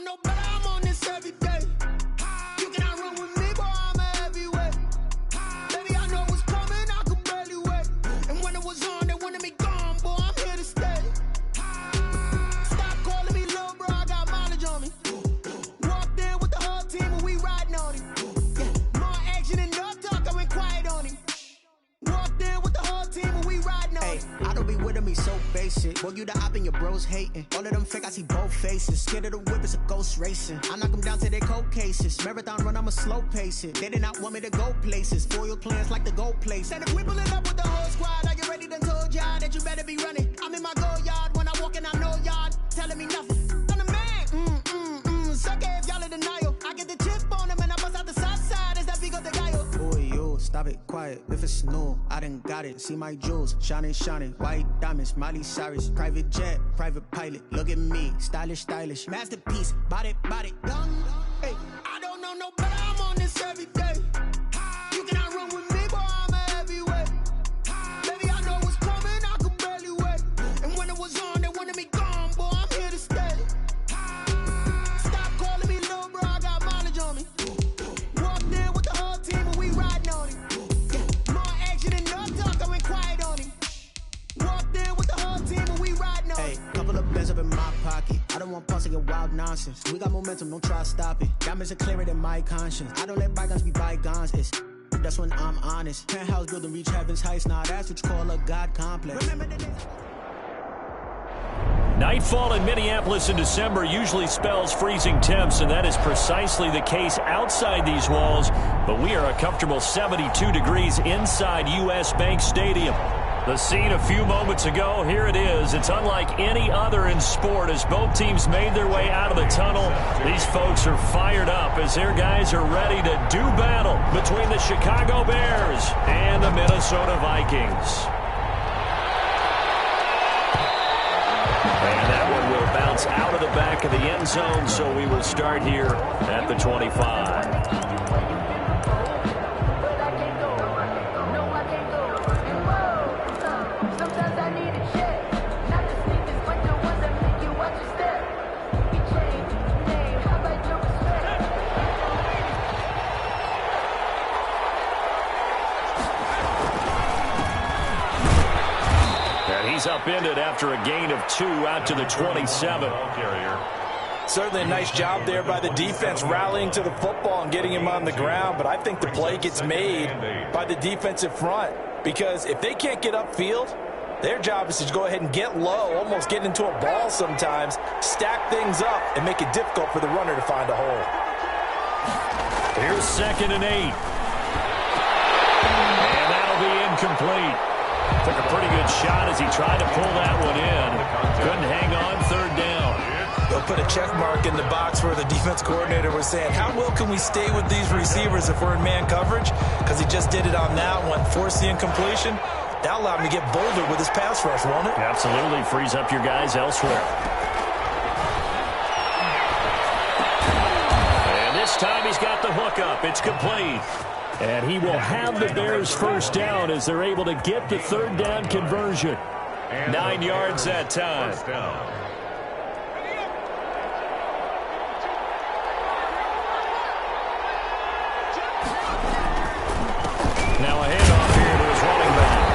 No, but I'm on this every day. You cannot run with me, boy, I'm a heavyweight. Baby, I know what's coming, I could barely wait. And when it was on, they wanted me gone, boy, I'm here to stay. Stop calling me little bro, I got mileage on me. Walked in with the whole team and we riding on him. Yeah, more action and no talk, I went quiet on him. Walked in with the whole team and we riding on him. I don't be with me so basic. Boy, you the op and your bros hating. All of them fake, I see both faces. Scared of the whip, it's a ghost racing. I knock them down to their cold cases. Marathon run, I'ma slow pace it. They did not want me to go places. Foil plans like the gold place. And if we pulling up with the whole squad, are you ready? Done told y'all that you better be running. I'm in my go yard when I walk in, I know y'all telling me nothing. I'm the man. Suck it if y'all in denial. I get the chip on them and I bust out the south side. Is that Vigo de Gallo? Boy, you stop it, quiet. If it's new, I done got it. See my jewels, shining, shining. White diamonds, Miley Cyrus. Private jet, private pilot. Look at me, stylish, stylish. Masterpiece, body, done. Hey, I don't know no better. I'm on this every day. You cannot run with me, boy, I'm a heavyweight. Baby, I know what's coming, I could barely wait. And when it was on, they wanted me gone, boy, I'm here to stay. Stop calling me little bro, I got mileage on me. Walked in with the whole team and we riding on him. Yeah, more action and no talk, I went quiet on him. Walked in with the whole team and we riding on him. Hey, couple of bands up in my pocket. I don't want pause to get wild nonsense. We got momentum, don't try to stop it. Diamonds are clearer than my conscience. I don't let bygones be bygones. That's when I'm honest. Penthouse building reach heaven's heights. Nah, that's what you call a God complex. Remember the days. Nightfall in Minneapolis in December usually spells freezing temps, and that is precisely the case outside these walls. But we are a comfortable 72 degrees inside U.S. Bank Stadium. The scene a few moments ago, here it is. It's unlike any other in sport as both teams made their way out of the tunnel. These folks are fired up as their guys are ready to do battle between the Chicago Bears and the Minnesota Vikings. And that one will bounce out of the back of the end zone, so we will start here at the 25. He's upended after a gain of 2 out to the 27. Certainly a nice job there by the defense rallying to the football and getting him on the ground, but I think the play gets made by the defensive front because if they can't get upfield, their job is to go ahead and get low, almost get into a ball sometimes, stack things up, and make it difficult for the runner to find a hole. Here's 2nd and 8. And that'll be incomplete. Took a pretty good shot as he tried to pull that one in. Couldn't hang on, 3rd down. They'll put a check mark in the box where the defense coordinator was saying, how well can we stay with these receivers if we're in man coverage? Because he just did it on that one, forced the incompletion. That'll allow him to get bolder with his pass rush, won't it? Absolutely. Frees up your guys elsewhere. And this time he's got the hook up. It's complete. And he will have the Bears' first down as they're able to get the 3rd down conversion. 9 yards that time. Now a handoff here to his running back.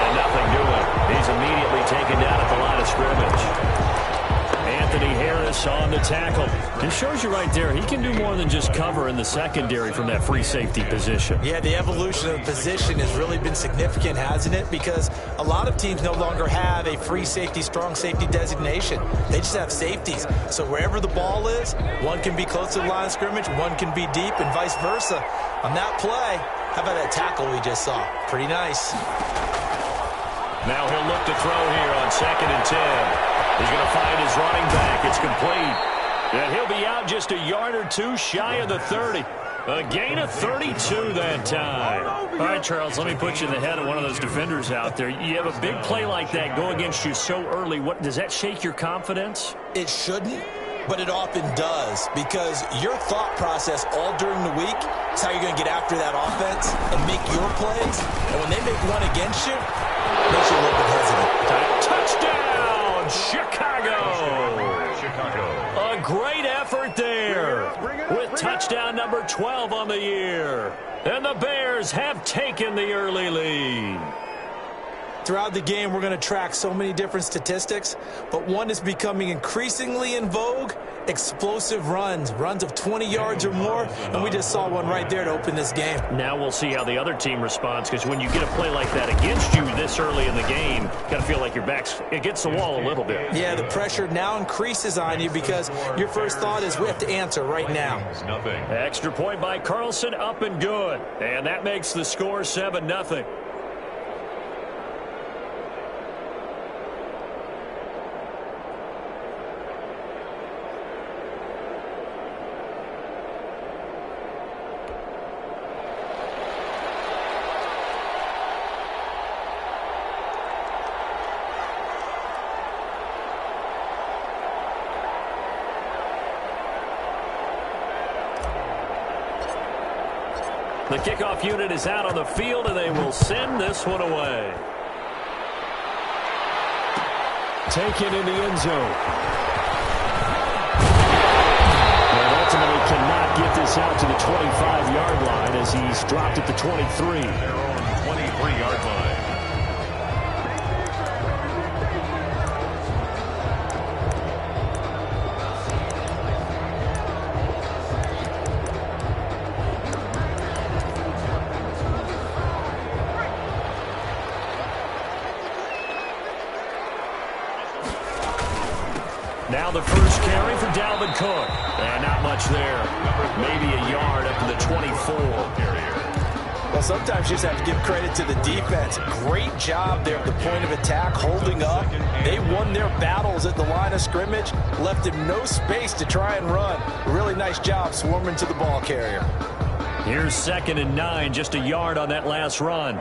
And nothing doing. He's immediately taken down at the line of scrimmage. Anthony Harris on the tackle. It shows you right there, he can do more than just cover in the secondary from that free safety position. Yeah, the evolution of the position has really been significant, hasn't it? Because a lot of teams no longer have a free safety, strong safety designation. They just have safeties. So wherever the ball is, one can be close to the line of scrimmage, one can be deep, and vice versa. On that play, how about that tackle we just saw? Pretty nice. Now he'll look to throw here on 2nd and 10. He's going to find his running back. It's complete. And he'll be out just a yard or two shy of the 30. A gain of 32 that time. All right, Charles, let me put you in the head of one of those defenders out there. You have a big play like that go against you so early. What does that shake your confidence? It shouldn't, but it often does, because your thought process all during the week is how you're going to get after that offense and make your plays. And when they make one against you, it makes you a little bit hesitant. Touchdown, Chicago! A great effort there with touchdown number 12 on the year. And the Bears have taken the early lead. Throughout the game, we're going to track so many different statistics, but one is becoming increasingly in vogue: explosive runs of 20 yards or more, and we just saw one right there to open this game. Now we'll see how the other team responds, because when you get a play like that against you this early in the game, you got to feel like your back's against the wall a little bit. Yeah, the pressure now increases on you because your first thought is we have to answer right now. Extra point by Carlson, up and good. And that makes the score 7-0. The kickoff unit is out on the field, and they will send this one away. Taken in the end zone. And ultimately cannot get this out to the 25-yard line as he's dropped at the 23. They're on the 23-yard line. Now the first carry for Dalvin Cook. And not much there. Maybe a yard up to the 24. Well, sometimes you just have to give credit to the defense. Great job there at the point of attack, holding up. They won their battles at the line of scrimmage, left him no space to try and run. Really nice job swarming to the ball carrier. Here's 2nd and 9, just a yard on that last run.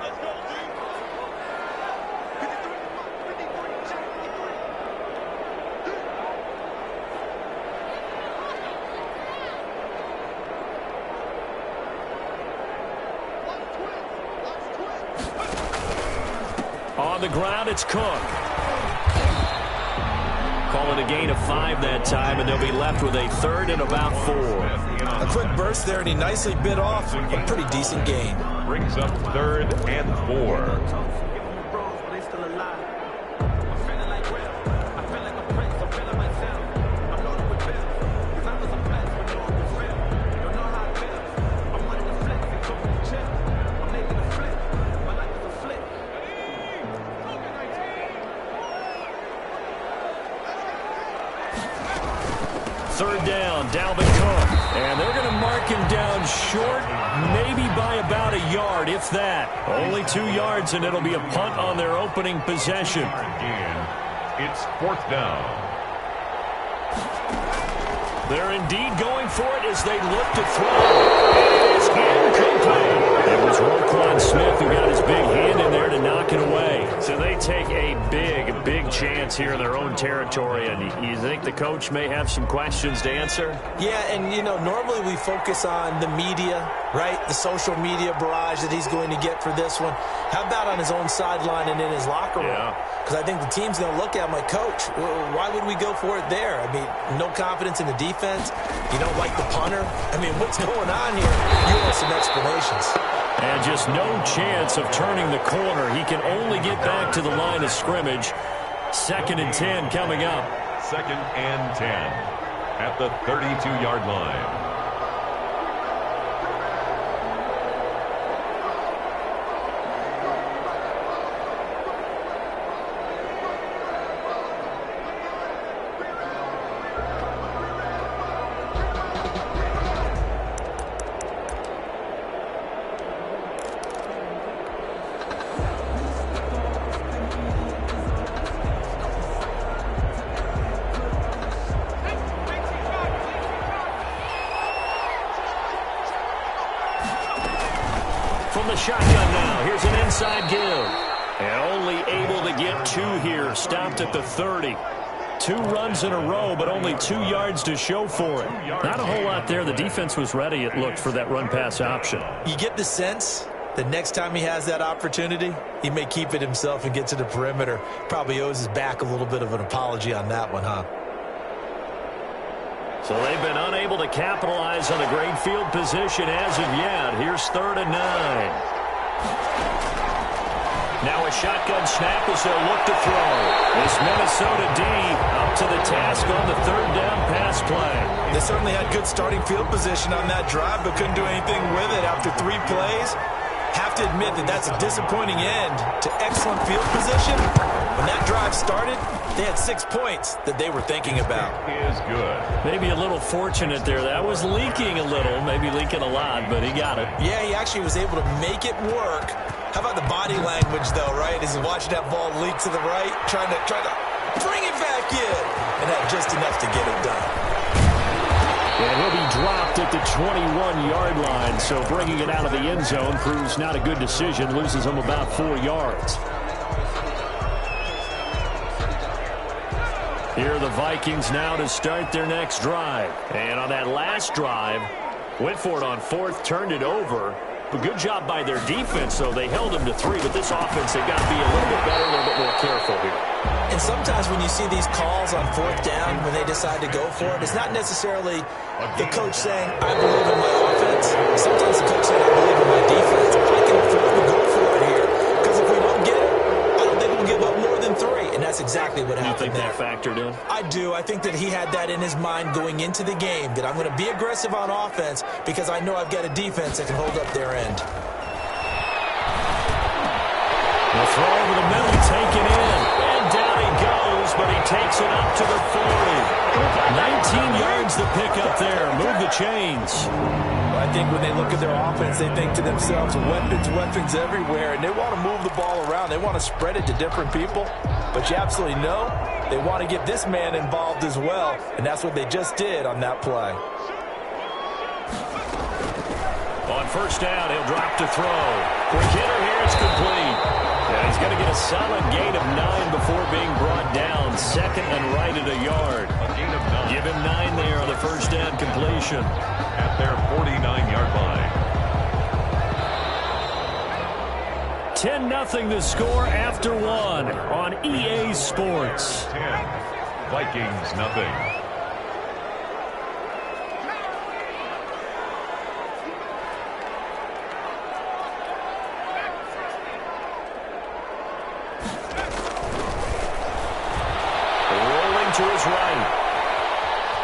On the ground, it's Cook. Call it a gain of 5 that time, and they'll be left with a 3rd and about 4. A quick burst there, and he nicely bit off a pretty decent gain. Brings up 3rd and 4. Third down, Dalvin Cook. And they're going to mark him down short, maybe by about a yard, if that. Only 2 yards, and it'll be a punt on their opening possession. It's 4th down. They're indeed going for it as they look to throw. It's incomplete. It was Roquan Smith who got his big hand in there to knock it away. So they take a big chance here in their own territory. And you think the coach may have some questions to answer? Yeah, and, you know, normally we focus on the media, right? The social media barrage that he's going to get for this one. How about on his own sideline and in his locker room? Because I think the team's going to look at him like, Coach, why would we go for it there? I mean, no confidence in the defense. You don't like the punter. I mean, what's going on here? You want some explanations. And just no chance of turning the corner. He can only get back to the line of scrimmage. 2nd and 10 coming up. 2nd and 10 at the 32-yard line. shotgun now. Here's an inside give. And only able to get 2 here. Stopped at the 30. 2 runs in a row, but only 2 yards to show for it. Not a whole lot there. The defense was ready, it looked, for that run-pass option. You get the sense that next time he has that opportunity, he may keep it himself and get to the perimeter. Probably owes his back a little bit of an apology on that one, huh? So they've been unable to capitalize on a great field position as of yet. Here's 3rd and 9. Now a shotgun snap as they'll look to throw. This Minnesota D up to the task on the 3rd down pass play. They certainly had good starting field position on that drive, but couldn't do anything with it after 3 plays. Have to admit that that's a disappointing end to excellent field position. When that drive started, they had 6 points that they were thinking about. Is good. Maybe a little fortunate there. That was leaking a little, maybe leaking a lot, but he got it. Yeah, he actually was able to make it work. How about the body language, though, right? As he's watching that ball leak to the right, trying to bring it back in, and had just enough to get it done. And he'll be dropped at the 21-yard line, so bringing it out of the end zone proves not a good decision, loses him about 4 yards. Here are the Vikings now to start their next drive. And on that last drive, went for it on 4th, turned it over. But good job by their defense, though. They held them to 3, but this offense, they've got to be a little bit better, a little bit more careful here. And sometimes when you see these calls on 4th down, when they decide to go for it, it's not necessarily the coach saying, I believe in my offense. Sometimes the coach saying, I believe in my defense. I can afford to go for it here. Because if we don't get it, I don't think we'll give up more than 3. And that's exactly what happened there. You think that factored in? I do. I think that he had that in his mind going into the game, that I'm going to be aggressive on offense because I know I've got a defense that can hold up their end. The throw over the middle, taken in. And down he goes, but he takes it up to the 40. 19 yards to pick up there. Move the chains. I think when they look at their offense, they think to themselves, weapons everywhere, and they want to move the ball around. They want to spread it to different people. But you absolutely know they want to get this man involved as well, and that's what they just did on that play. On 1st down, he'll drop to throw. Quick hitter here, it's complete. Yeah, he's going to get a solid gain of 9 before being brought down. 2nd and right at a yard. A gain of 9. Give him 9 there on the 1st down completion. At their 49-yard line. 10-0 the score after 1 on EA Sports. 10. Vikings nothing. Rolling to his right.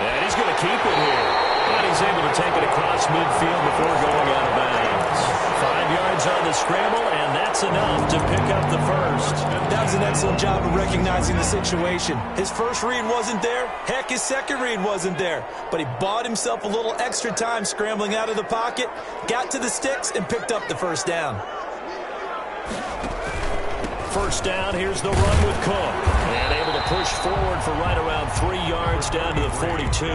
And he's going to keep it here. And he's able to take it across midfield before going out of bounds. 5 yards on the scramble, and that's enough to pick up the first. That was an excellent job of recognizing the situation. His first read wasn't there. Heck, his second read wasn't there. But he bought himself a little extra time scrambling out of the pocket, got to the sticks, and picked up the 1st down. 1st down, here's the run with Cook. And able to push forward for right around 3 yards down to the 42.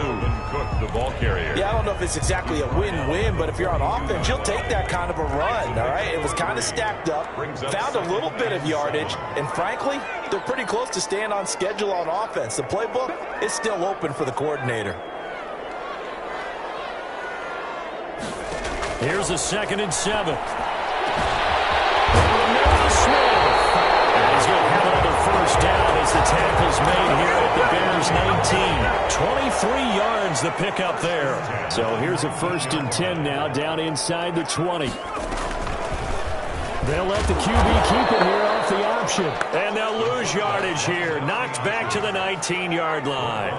Cook, the ball carrier. Yeah, I don't know if it's exactly a win-win, but if you're on offense, you'll take that kind of a run, all right? It was kind of stacked up, found a little bit of yardage, and frankly, they're pretty close to staying on schedule on offense. The playbook is still open for the coordinator. Here's a 2nd and 7. He's going to have another 1st down as the tackle's made here at the Bears 19. 23 yards the pickup there. So here's a 1st and 10 now down inside the 20. They'll let the QB keep it here off the option. And they'll lose yardage here. Knocked back to the 19-yard line.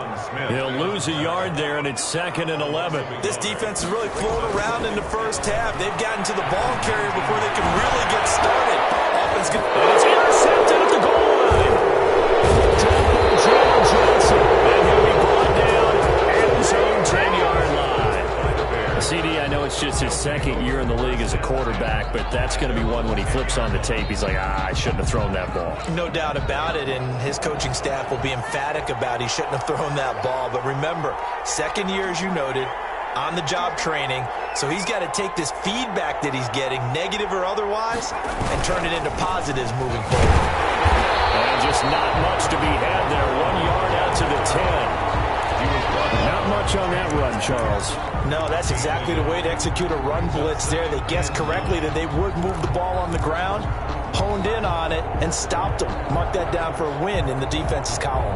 He'll lose a yard there, and it's 2nd and 11. This defense is really flown around in the 1st half. They've gotten to the ball carrier before they can really get started. Offense can... And it's intercepted at the goal line. Johnson. And he'll be brought down at his own 10-yard line. CD, I know it's just his 2nd year in the league as a quarterback, but that's going to be one when he flips on the tape. He's like, I shouldn't have thrown that ball. No doubt about it, and his coaching staff will be emphatic about he shouldn't have thrown that ball. But remember, 2nd year, as you noted, on-the-job training, so he's got to take this feedback that he's getting, negative or otherwise, and turn it into positives moving forward. And just not much to be had there. 1 yard out to the 10. Not much on that run, Charles. No, that's exactly the way to execute a run blitz there. They guessed correctly that they would move the ball on the ground, honed in on it, and stopped them. Mark that down for a win in the defense's column.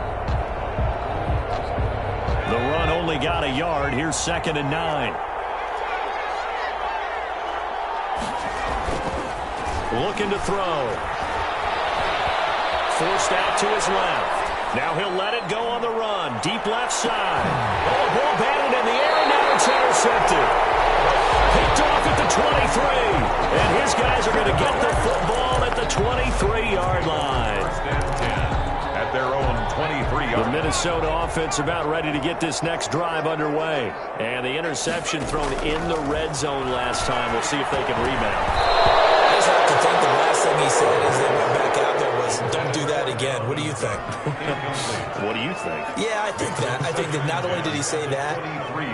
The run only got a yard. Here's 2nd and 9. Looking to throw. Forced out to his left. Now he'll let it go on the run. Deep left side. Oh, ball batted in the air, and now it's intercepted. Picked off at the 23. And his guys are going to get the football at the 23-yard line. At their own 23-yard. The Minnesota offense about ready to get this next drive underway. And the interception thrown in the red zone last time. We'll see if they can rebound. I just have to think the last thing he said as they went back out there was, don't do that again. What do you think? What do you think? Yeah, I think that. I think that not only did he say that,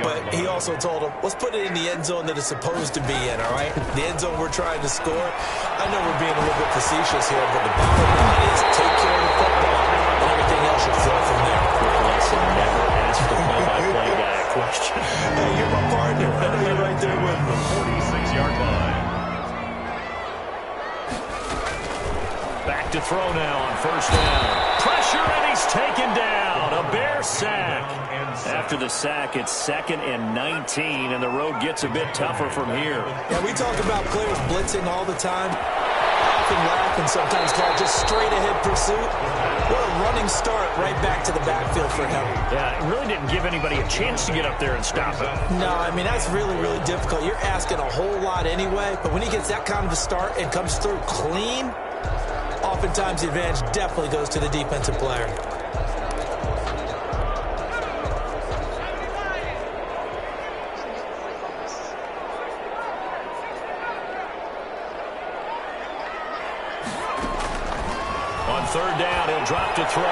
but he also told him, let's put it in the end zone that it's supposed to be in, all right? The end zone we're trying to score. I know we're being a little bit facetious here, but the bottom line is take care of the football, and everything else should flow from there. Listen, never ask the play-by-play guy a question. Hey, you're my partner. I know you're right there with me. 46-yard line. Back to throw now on 1st down. Pressure, and he's taken down. A Bear sack. After the sack, it's 2nd and 19, and the road gets a bit tougher from here. Yeah, we talk about players blitzing all the time. Often laugh and sometimes call it just straight-ahead pursuit. What a running start right back to the backfield for him. Yeah, it really didn't give anybody a chance to get up there and stop it. No, I mean, that's really, really difficult. You're asking a whole lot anyway, but when he gets that kind of a start and comes through clean, oftentimes the advantage definitely goes to the defensive player. On 3rd down, he'll drop to throw.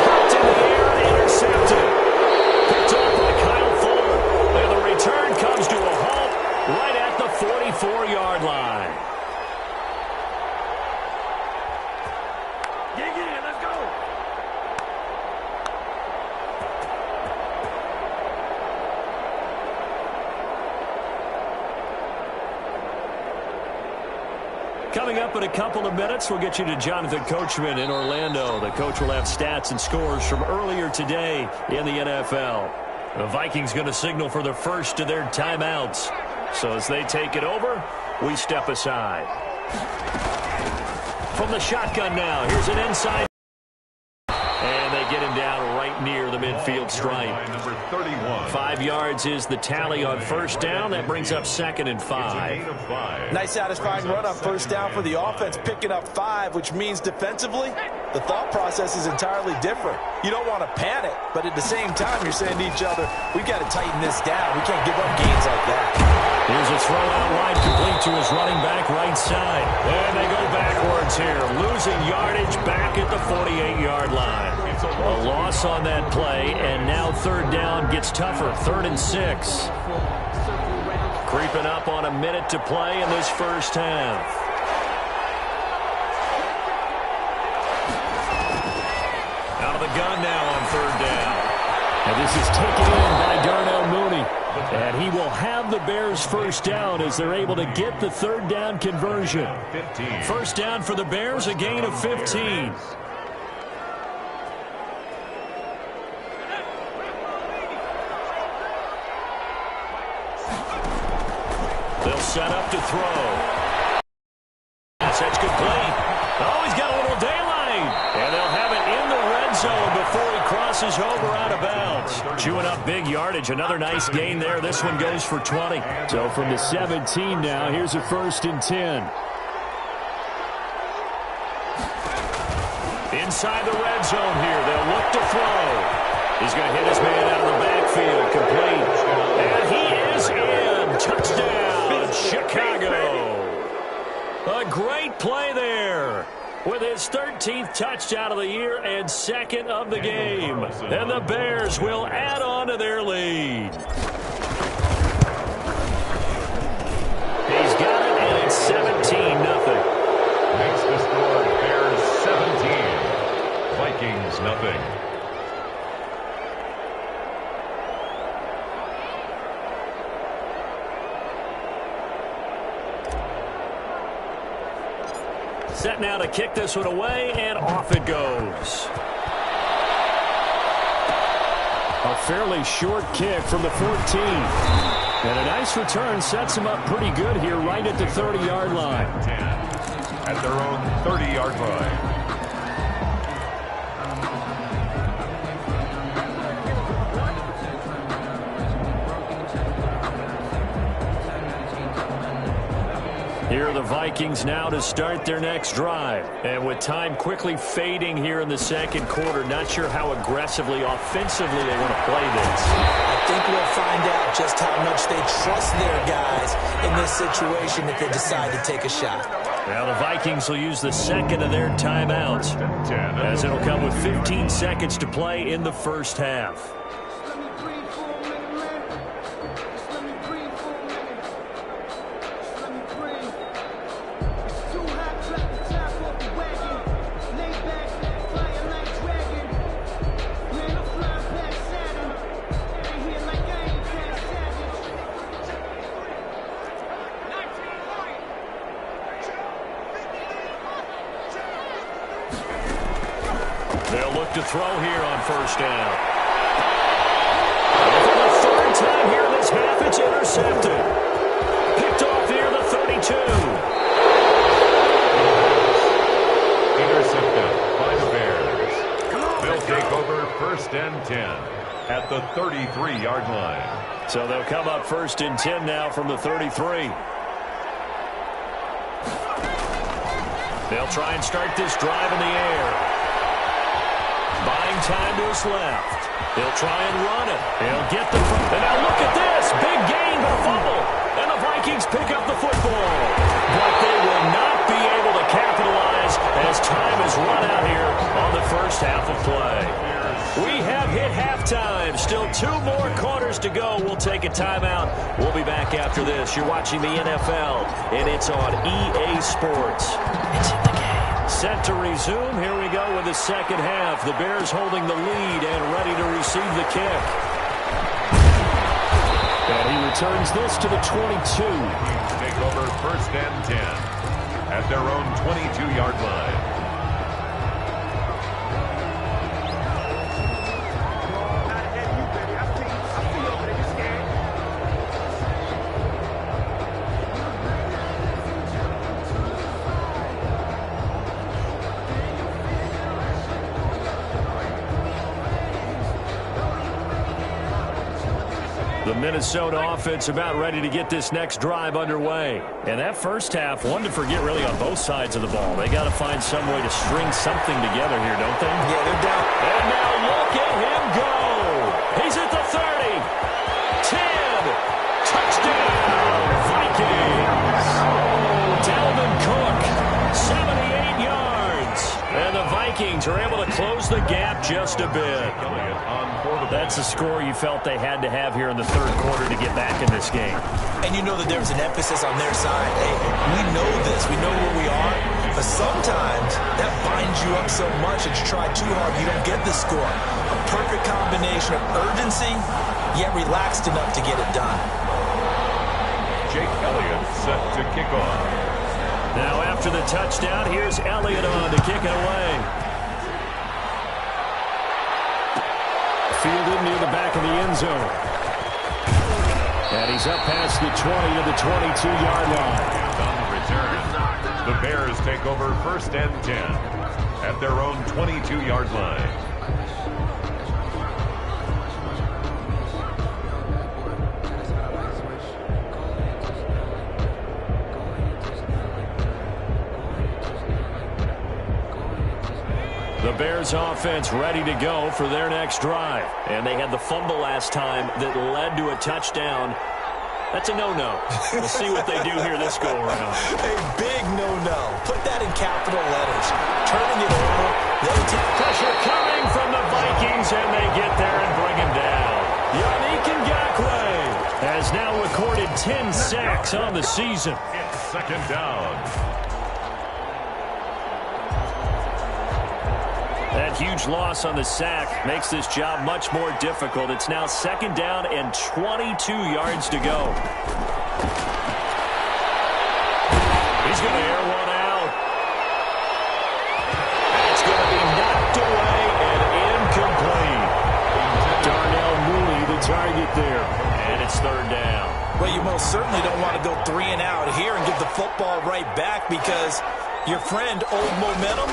Popped in the air and intercepted. Picked off by Kyle Fuller. And the return comes to a halt right at the 44-yard line. Let's go. Coming up in a couple of minutes, we'll get you to Jonathan Coachman in Orlando. The coach will have stats and scores from earlier today in the NFL. The Vikings going to signal for the first of their timeouts. So as they take it over, we step aside. From the shotgun now, here's an inside. And they get him down right near the midfield stripe. Number 31. 5 yards is the tally on 1st down. That brings up 2nd and 5. Nice satisfying run on 1st down for the offense, picking up 5, which means defensively, the thought process is entirely different. You don't want to panic, but at the same time, you're saying to each other, we've got to tighten this down. We can't give up gains like that. Here's a throw out wide, complete to his running back right side. And they go backwards here, losing yardage back at the 48-yard line. A loss on that play, and now 3rd down gets tougher, 3rd and 6. Creeping up on a minute to play in this first half. Out of the gun now on 3rd down. And this is taken in by Darnell Mooney. And he will have the Bears' first down as they're able to get the 3rd down conversion. 1st down for the Bears, a gain of 15. They'll set up to throw. That's complete. Oh, he's got a little daylight. And they'll have it in the red zone before he crosses over out of bounds. Chewing up big yardage. Another nice gain there. This one goes for 20. So from the 17 now, here's a 1st and 10. Inside the red zone here. They'll look to throw. He's going to hit his man out of the backfield. Complete. And he is in. Touchdown, Chicago. A great play there. with his 13th touchdown of the year and second of the game. And the Bears will add on to their lead. He's got it, and it's 17-0. Makes the score Bears 17, Vikings nothing. Set now to kick this one away, and off it goes. A fairly short kick from the 14. And a nice return sets him up pretty good here right at the 30-yard line. 10 at their own 30-yard line. Here are the Vikings now to start their next drive. And with time quickly fading here in the second quarter, not sure how aggressively, offensively they want to play this. I think we'll find out just how much they trust their guys in this situation if they decide to take a shot. Now the Vikings will use the second of their timeouts, as it'll come with 15 seconds to play in the first half. They'll look to throw here on first down. And for the third time here in this half, it's intercepted. Picked off here, the 32. Intercepted by the Bears. They'll take over first and 10 at the 33-yard line. So they'll come up first and 10 now from the 33. They'll try and start this drive in the air. Buying time to his left. He'll try and run it. He'll get the front. And now look at this. Big gain, but a fumble. And the Vikings pick up the football. But they will not be able to capitalize as time has run out here on the first half of play. We have hit halftime. Still 2 more quarters to go. We'll take a timeout. We'll be back after this. You're watching the NFL, and it's on EA Sports. It's in the game. Set to resume. Here we go with the second half. The Bears holding the lead and ready to receive the kick. And he returns this to the 22. Take over first and 10 at their own 22-yard line. The Minnesota offense about ready to get this next drive underway. And that first half, one to forget really on both sides of the ball. They got to find some way to string something together here, don't they? Yeah, they're down. And now look at him go. He's at the 30. 10. Touchdown, Vikings. Dalvin Cook, 78 yards. And the Vikings are able to close the gap just a bit. That's a score you felt they had to have here in the third quarter to get back in this game. And you know that there's an emphasis on their side. Hey, we know this. We know where we are. But sometimes that binds you up so much that you try too hard, you don't get the score. A perfect combination of urgency, yet relaxed enough to get it done. Jake Elliott set to kick off. Now after the touchdown, here's Elliott on to kick it away. Fielded near the back of the end zone. And he's up past the 20 to the 22-yard line. On the return, the Bears take over first and 10 at their own 22-yard line. The Bears offense ready to go for their next drive. And they had the fumble last time that led to a touchdown. That's a no-no. We'll see what they do here this go-around. A big no-no. Put that in capital letters. sacks on the season. It's second down. That huge loss on the sack makes this job much more difficult. It's now second down and 22 yards to go. He's going to air one out. It's going to be knocked away and incomplete. Darnell Mooney, the target there. And it's third down. Well, you most certainly don't want to go 3 and out here and give the football right back because your friend, Old Momentum,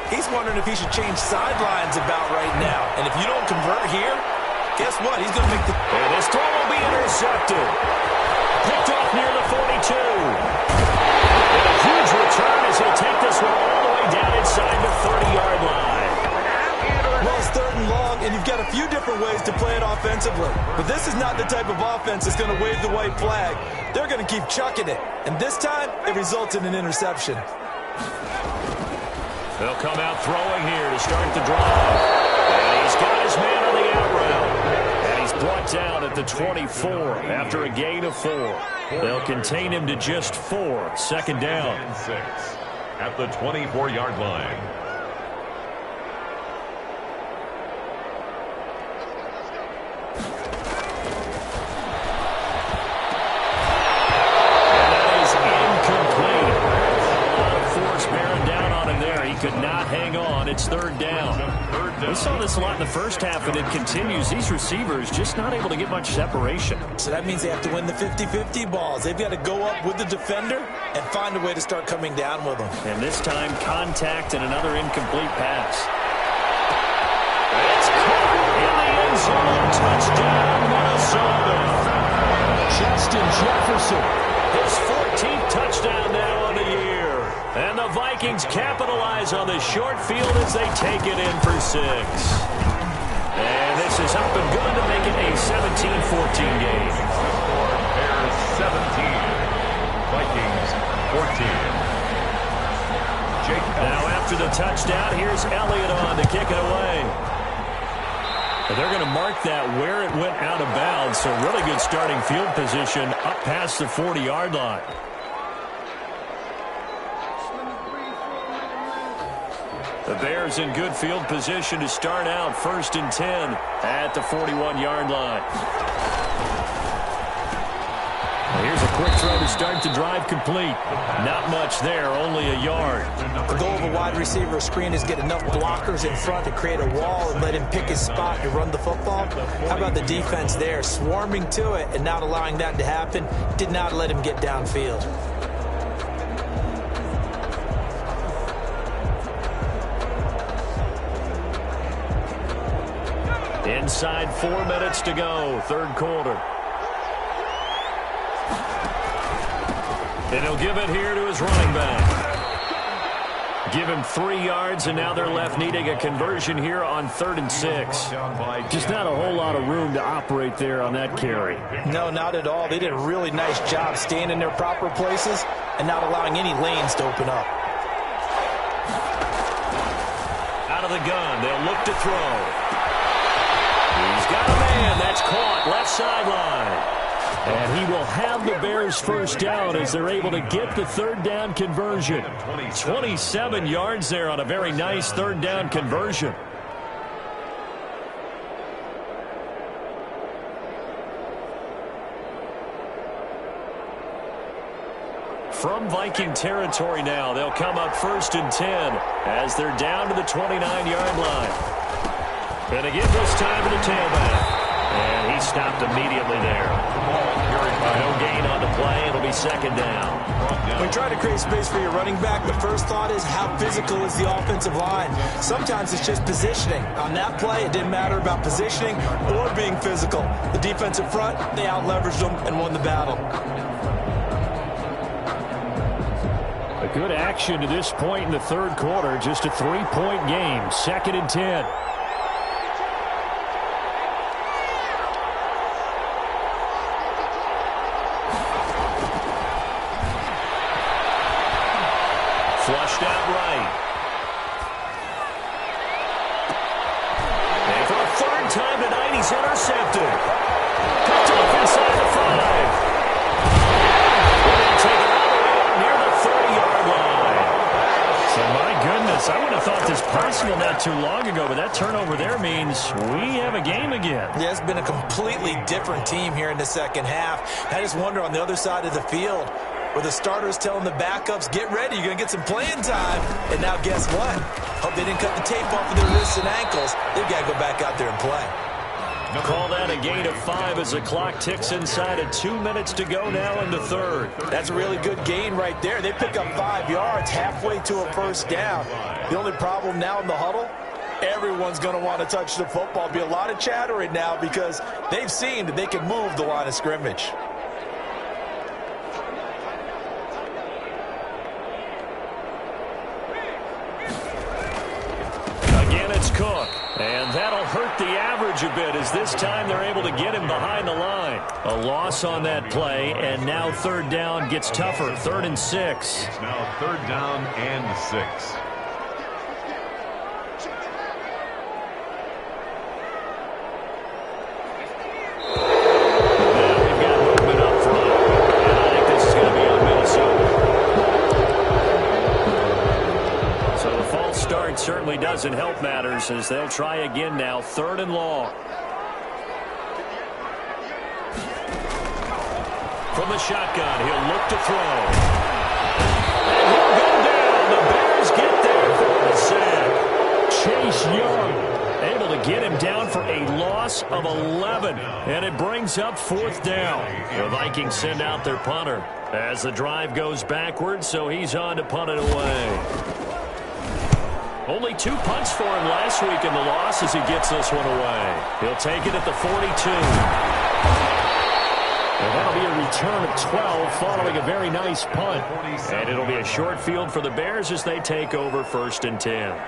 he's wondering if he should change sidelines about right now. And if you don't convert here, guess what? He's going to make the... And this throw will be intercepted. Picked off near the 42. And a huge return as he'll take this one all the way down inside the 30-yard line. Well, it's third and long, and you've got a few different ways to play it offensively. But this is not the type of offense that's going to wave the white flag. They're going to keep chucking it. And this time, it results in an interception. They'll come out throwing here to start the drive. And he's got his man on the out route. And he's brought down at the 24 after a gain of 4. They'll contain him to just 4. Second down. And 6 at the 24-yard line. Could not hang on. It's third down. We saw this a lot in the first half, and it continues. These receivers just not able to get much separation. So that means they have to win the 50-50 balls. They've got to go up with the defender and find a way to start coming down with them. And this time, contact and another incomplete pass. It's caught in the end zone. Touchdown, Minnesota. Justin Jefferson, his 14th touchdown now on the year. And the Vikings capitalize on the short field as they take it in for 6. And this is up and good to make it a 17-14 game. Bears 17, Vikings 14. Now after the touchdown, here's Elliott on to kick it away. They're going to mark that where it went out of bounds, so really good starting field position up past the 40-yard line. The Bears in good field position to start out first and 10 at the 41-yard line. Well, here's a quick throw to start the drive complete. Not much there, only a yard. The goal of a wide receiver screen is get enough blockers in front to create a wall and let him pick his spot to run the football. How about the defense there, swarming to it and not allowing that to happen? Did not let him get downfield. Inside 4 minutes to go, third quarter. And he'll give it here to his running back. Give him 3 yards, and now they're left needing a conversion here on 3rd and 6. Just not a whole lot of room to operate there on that carry. No, not at all. They did a really nice job staying in their proper places and not allowing any lanes to open up. Out of the gun, they'll look to throw. He's got a man. That's caught left sideline. And he will have the Bears first down as they're able to get the third down conversion. 27 yards there on a very nice third down conversion. From Viking territory now, they'll come up first and 10 as they're down to the 29-yard line. And again this time to the tailback. And he stopped immediately there. No gain on the play. It'll be second down. When you try to create space for your running back, the first thought is how physical is the offensive line. Sometimes it's just positioning. On that play, it didn't matter about positioning or being physical. The defensive front, they out-leveraged them and won the battle. A good action to this point in the third quarter. Just a 3-point game. 2nd and 10. Flushed out right. And for a third time tonight, he's intercepted. Picked off inside the 5. honest, I wouldn't have thought this possible not too long ago, but that turnover there means we have a game again. Yeah, it's been a completely different team here in the second half. I just wonder on the other side of the field, where the starters telling the backups, get ready, you're going to get some playing time. And now guess what? Hope they didn't cut the tape off of their wrists and ankles. They've got to go back out there and play. Call that a gain of 5 as the clock ticks inside of 2 minutes to go now in the third. That's a really good gain right there. They pick up 5 yards halfway to a first down. The only problem now in the huddle, everyone's going to want to touch the football. Be a lot of chattering now because they've seen that they can move the line of scrimmage. Again, it's Cook. And that'll hurt the average a bit as this time they're able to get him behind the line. A loss on that play, and now third down gets tougher. 3rd and 6. It's now 3rd down and 6. Now we've got movement up front. And I think this is going to be on Minnesota. So the false start certainly doesn't help matters as they'll try again now. 3rd and long. From the shotgun, he'll look to throw. And he'll go down. The Bears get there for the sack. Chase Young able to get him down for a loss of 11. And it brings up 4th down. The Vikings send out their punter as the drive goes backwards, so he's on to punt it away. Only 2 punts for him last week in the loss as he gets this one away. He'll take it at the 42. And that'll be a return of 12 following a very nice punt. And it'll be a short field for the Bears as they take over 1st and 10.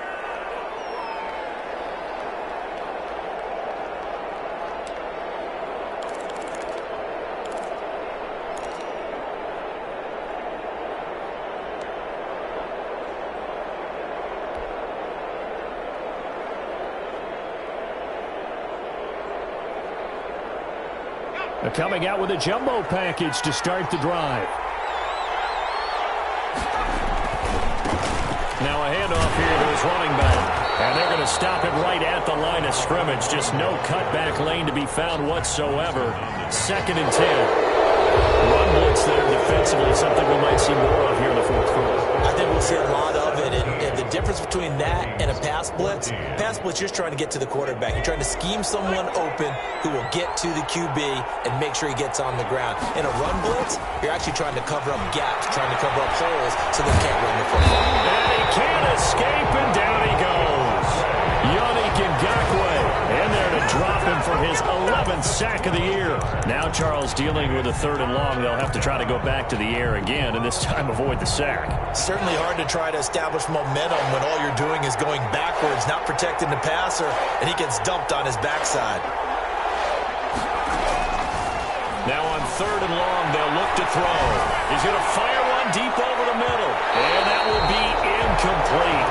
Coming out with a jumbo package to start the drive. Now a handoff here to his running back. And they're going to stop him right at the line of scrimmage. Just no cutback lane to be found whatsoever. 2nd and 10. Run blitz there defensively, something we might see more of here in the 4th quarter. I think we'll see a lot of it, and the difference between that and a pass blitz, you're just trying to get to the quarterback. You're trying to scheme someone open who will get to the QB and make sure he gets on the ground. In a run blitz, you're actually trying to cover up gaps, trying to cover up holes so they can't run the football. And he can't escape, and down he goes. Yannick Ngakoue in there to drop him for his 11th sack of the year. Now Charles dealing with a 3rd and long. They'll have to try to go back to the air again, and this time avoid the sack. Certainly hard to try to establish momentum when all you're doing is going backwards, not protecting the passer, and he gets dumped on his backside. Now on 3rd and long, they'll look to throw. He's going to fire one deep over the middle, and that will be incomplete.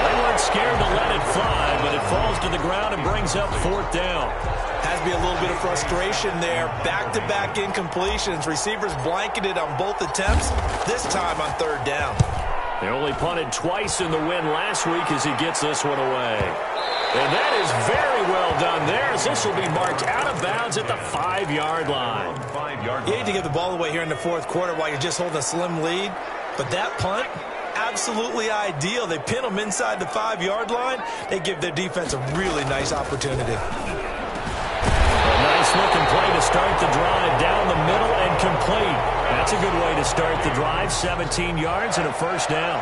They weren't scared to let it fly, but it falls to the ground and brings up 4th down. Has to be a little bit of frustration there. Back-to-back incompletions. Receivers blanketed on both attempts, this time on 3rd down. They only punted twice in the win last week as he gets this one away. And that is very well done there as this will be marked out of bounds at the 5-yard line. You hate to give the ball away here in the 4th quarter while you're just holding a slim lead, but that punt, absolutely ideal. They pin them inside the 5-yard line. They give their defense a really nice opportunity. A nice looking play to start the drive down the middle and complete. That's a good way to start the drive. 17 yards and a 1st down.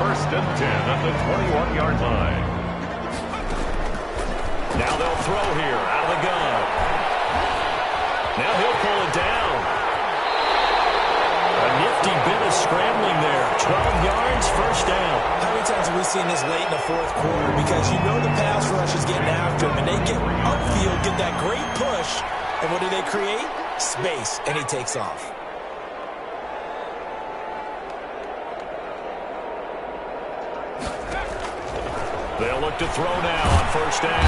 1st and 10 at the 21-yard line. Now they'll throw here out of the gun. Now he'll pull it down. A nifty bit of scrambling there. 12 yards, 1st down. How many times have we seen this late in the 4th quarter? Because you know the pass rush is getting after him, and they get upfield, get that great push, and what do they create? Space, and he takes off. They'll look to throw now on 1st down.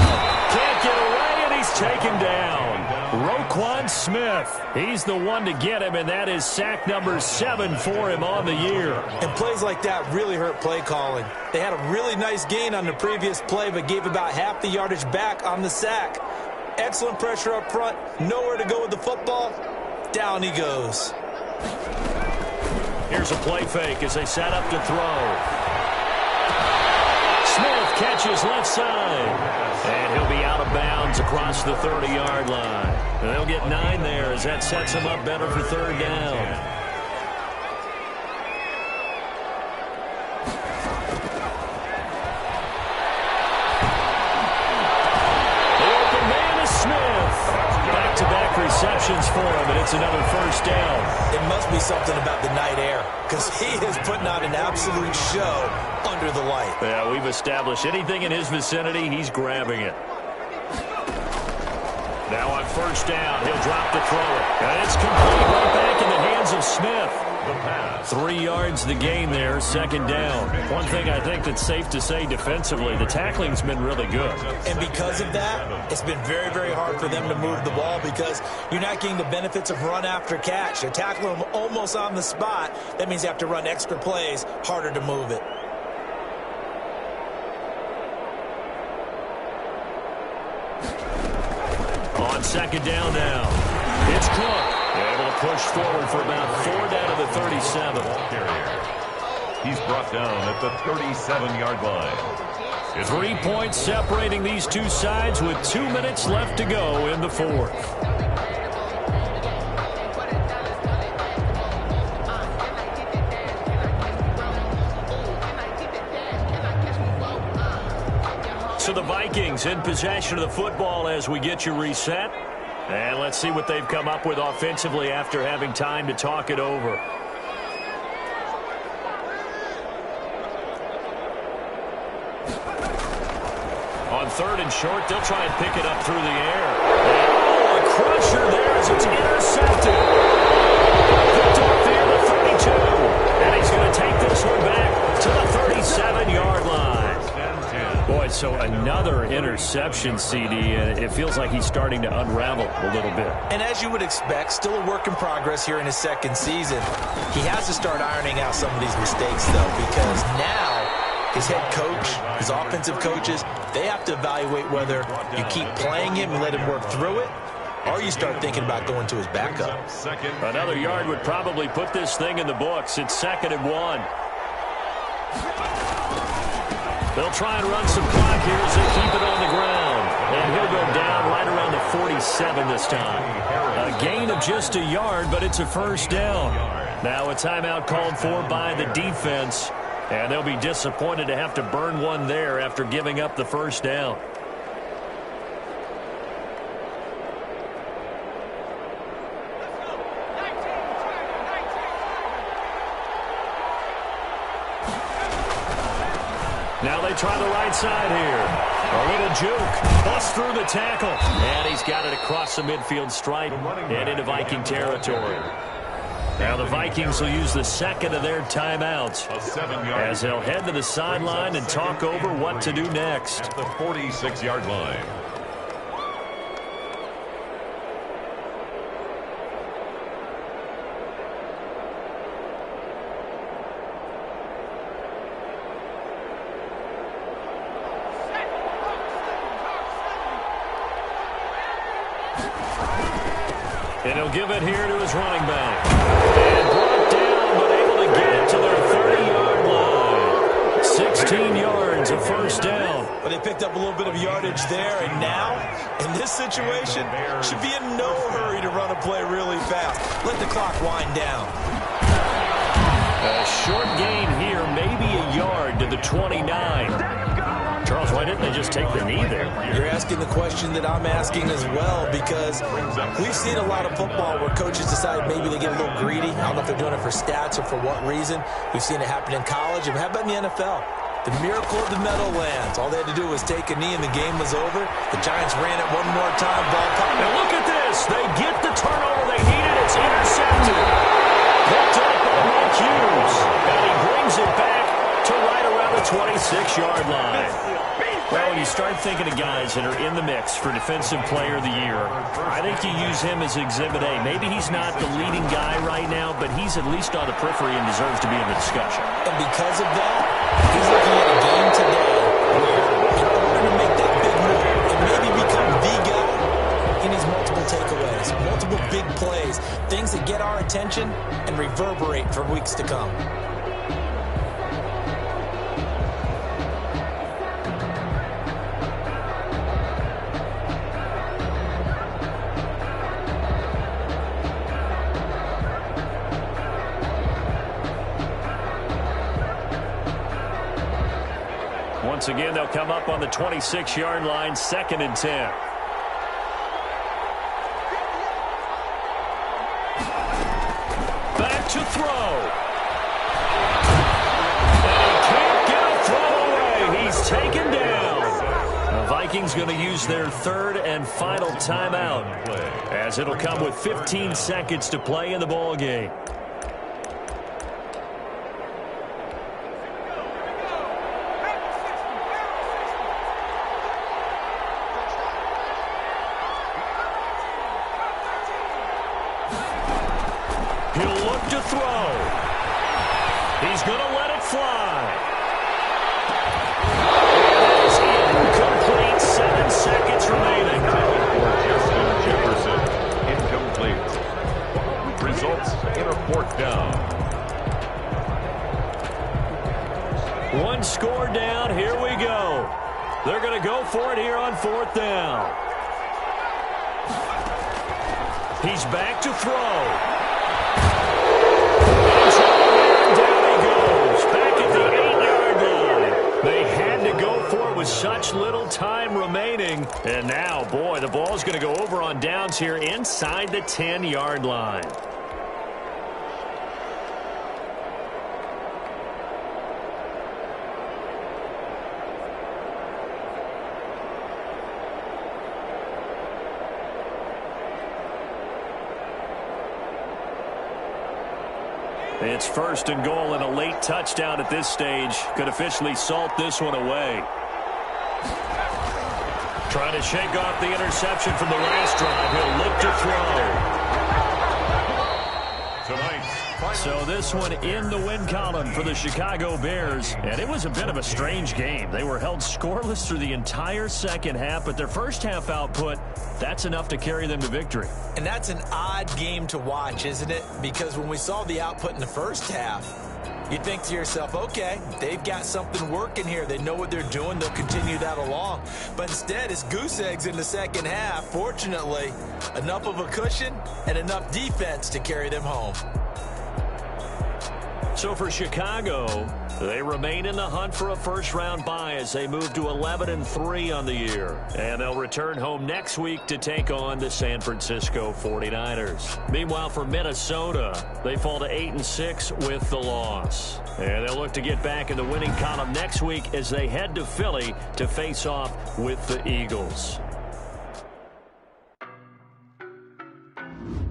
Can't get away, and he's taken down. Roquan Smith. He's the one to get him, and that is sack number 7 for him on the year. And plays like that really hurt play calling. They had a really nice gain on the previous play, but gave about half the yardage back on the sack. Excellent pressure up front. Nowhere to go with the football. Down he goes. Here's a play fake as they set up to throw. Smith catches left side. And he'll be out of bounds across the 30-yard line. And they'll get 9 there as that sets him up better for third down. Back-to-back receptions for him, and it's another first down. It must be something about the night air, because he is putting on an absolute show under the light. Yeah, we've established anything in his vicinity, he's grabbing it. Now on first down, he'll drop to throw it. And it's complete right back in the hands of Smith. 3 yards the gain there, second down. One thing I think that's safe to say defensively, the tackling's been really good. And because of that, it's been very, very hard for them to move the ball because you're not getting the benefits of run after catch. You're tackling them almost on the spot. That means you have to run extra plays, harder to move it. On second down now, it's Cook. Able to push forward for about 4 down to the 37. He's brought down at the 37-yard line. 3 points separating these two sides with 2 minutes left to go in the fourth. So the Vikings in possession of the football as we get you reset. And let's see what they've come up with offensively after having time to talk it over. On third and short, they'll try and pick it up through the air. Oh, a crusher there as it's intercepted. Picked off near the 32. And he's going to take this one back to the 37-yard line. Boy, so another interception, CD, and it feels like he's starting to unravel a little bit. And as you would expect, still a work in progress here in his second season. He has to start ironing out some of these mistakes, though, because now his head coach, his offensive coaches, they have to evaluate whether you keep playing him and let him work through it, or you start thinking about going to his backup. Another yard would probably put this thing in the books. It's 2nd and 1. They'll try and run some clock here as they keep it on the ground. And he'll go down right around the 47 this time. A gain of just a yard, but it's a first down. Now a timeout called for by the defense. And they'll be disappointed to have to burn one there after giving up the first down. Now they try the right side here. A little juke. Bust through the tackle. And he's got it across the midfield stripe and into Viking territory. Now the Vikings will use the second of their timeouts as they'll head to the sideline and talk over what to do next. At the 46-yard line. And he'll give it here to his running back. And brought down, but able to get it to their 30-yard line. 16 yards, a first down. But they picked up a little bit of yardage there, and now, in this situation, should be in no hurry to run a play really fast. Let the clock wind down. A short gain here, maybe a yard to the 29. Charles, why didn't they just take the knee there? You're asking the question that I'm asking as well, because we've seen a lot of football where coaches decide maybe they get a little greedy. I don't know if they're doing it for stats or for what reason. We've seen it happen in college. And how about in the NFL? The miracle of the Meadowlands. All they had to do was take a knee and the game was over. The Giants ran it one more time. Ball popped. And look at this. They get the turnover they needed. It's intercepted. Picked up by Mike Hughes. And he brings it back to right around the 26-yard line. Well, when you start thinking of guys that are in the mix for Defensive Player of the Year, I think you use him as Exhibit A. Maybe he's not the leading guy right now, but he's at least on the periphery and deserves to be in the discussion. And because of that, he's looking at a game today where in order to make that big move and maybe become the guy, he needs multiple takeaways, multiple big plays, things that get our attention and reverberate for weeks to come. Once again, they'll come up on the 26-yard line, 2nd and 10. Back to throw. And he can't get a throw away. He's taken down. The Vikings going to use their 3rd and final timeout, as it'll come with 15 seconds to play in the ball game. He'll look to throw. He's going to let it fly. It is incomplete. 7 seconds remaining. Justin Jefferson, incomplete. Results in a 4th down. 1 score down. Here we go. They're going to go for it here on 4th down. He's back to throw. With such little time remaining. And now, boy, the ball's going to go over on downs here inside the 10-yard line. It's 1st and goal, and a late touchdown at this stage could officially salt this one away. Trying to shake off the interception from the last drive. He'll look to throw. Tonight. So this one in the win column for the Chicago Bears. And it was a bit of a strange game. They were held scoreless through the entire second half, but their first half output, that's enough to carry them to victory. And that's an odd game to watch, isn't it? Because when we saw the output in the first half, you think to yourself, okay, they've got something working here. They know what they're doing. They'll continue that along. But instead, it's goose eggs in the second half. Fortunately, enough of a cushion and enough defense to carry them home. So for Chicago, they remain in the hunt for a first-round bye as they move to 11-3 on the year. And they'll return home next week to take on the San Francisco 49ers. Meanwhile, for Minnesota, they fall to 8-6 with the loss. And they'll look to get back in the winning column next week as they head to Philly to face off with the Eagles.